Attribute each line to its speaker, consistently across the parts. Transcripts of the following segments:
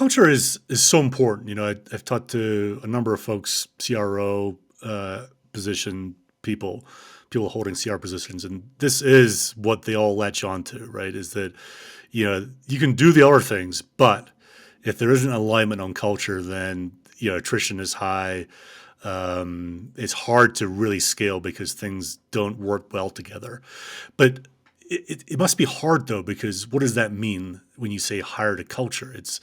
Speaker 1: Culture is so important. I've talked to a number of folks, CRO position people, people holding CR positions, and this is what they all latch onto, right? Is that you can do the other things, but if there isn't alignment on culture, then attrition is high. It's hard to really scale because things don't work well together. But it must be hard though, because what does that mean when you say hire to culture? It's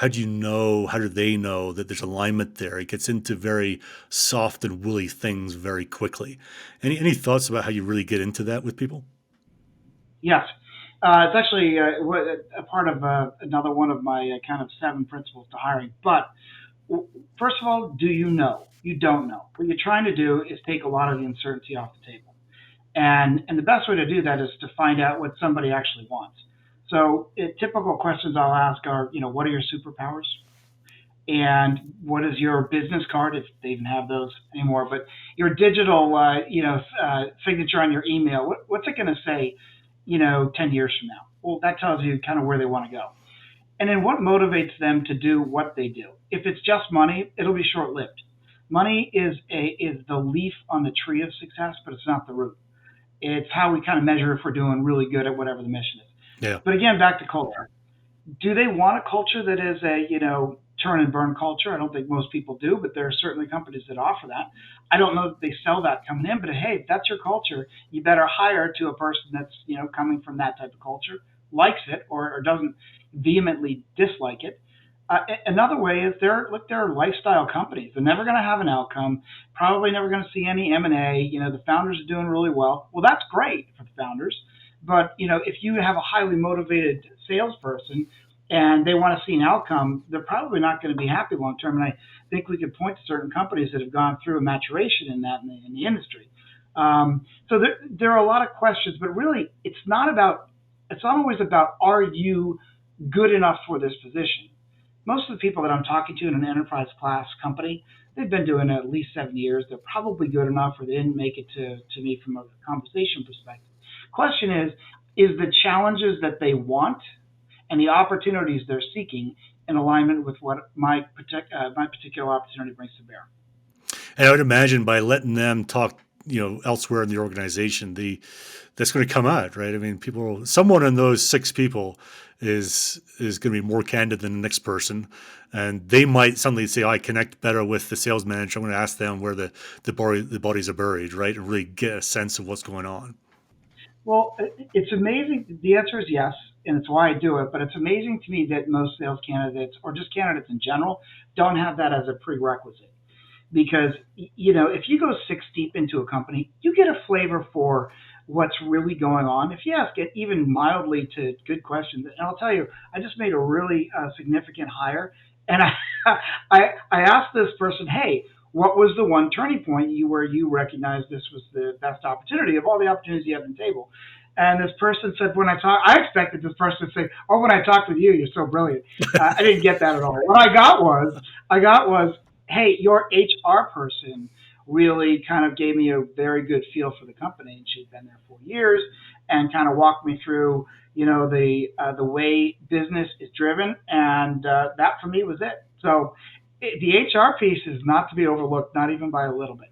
Speaker 1: how do you know, how do they know that there's alignment there? It gets into very soft and woolly things very quickly. Any thoughts about how you really get into that with people?
Speaker 2: Yes. It's actually a part of another one of my kind of seven principles to hiring. But first of all, do you know? You don't know. What you're trying to do is take a lot of the uncertainty off the table. And the best way to do that is to find out what somebody actually wants. So typical questions I'll ask are, what are your superpowers? And what is your business card, if they even have those anymore? But your digital, signature on your email, what's it going to say, 10 years from now? Well, that tells you kind of where they want to go. And then what motivates them to do what they do? If it's just money, it'll be short-lived. Money is the leaf on the tree of success, but it's not the root. It's how we kind of measure if we're doing really good at whatever the mission is.
Speaker 1: Yeah.
Speaker 2: But again, back to culture. Do they want a culture that is a, turn and burn culture? I don't think most people do, but there are certainly companies that offer that. I don't know that they sell that coming in, but hey, if that's your culture, you better hire to a person that's, coming from that type of culture, likes it or doesn't vehemently dislike it. Another way is they're lifestyle companies. They're never going to have an outcome. Probably never going to see any M&A. The founders are doing really well. Well, that's great for the founders. But if you have a highly motivated salesperson and they want to see an outcome, they're probably not going to be happy long term. And I think we could point to certain companies that have gone through a maturation in that in the industry. So there are a lot of questions, but really it's not always about, are you good enough for this position? Most of the people that I'm talking to in an enterprise class company, they've been doing it at least 7 years. They're probably good enough, or they didn't make it to me from a conversation perspective. Question is the challenges that they want and the opportunities they're seeking in alignment with what my particular opportunity brings to bear?
Speaker 1: And I would imagine by letting them talk, elsewhere in the organization, that's going to come out, right? I mean, someone in those six people is going to be more candid than the next person, and they might suddenly say, "Oh, I connect better with the sales manager. I'm going to ask them where the bodies are buried," right, and really get a sense of what's going on.
Speaker 2: Well, it's amazing. The answer is yes, and it's why I do it. But it's amazing to me that most sales candidates, or just candidates in general, don't have that as a prerequisite. Because if you go six deep into a company, you get a flavor for what's really going on. If you ask it even mildly to good questions, and I'll tell you, I just made a really significant hire, and I asked this person, hey, what was the one turning point where you recognized this was the best opportunity of all the opportunities you have on the table? And this person said, I expected this person to say, oh, when I talked with you, you're so brilliant. I didn't get that at all. What I got was, hey, your HR person really kind of gave me a very good feel for the company, and she'd been there 4 years and kind of walked me through, the way business is driven, and that for me was it. So the HR piece is not to be overlooked, not even by a little bit.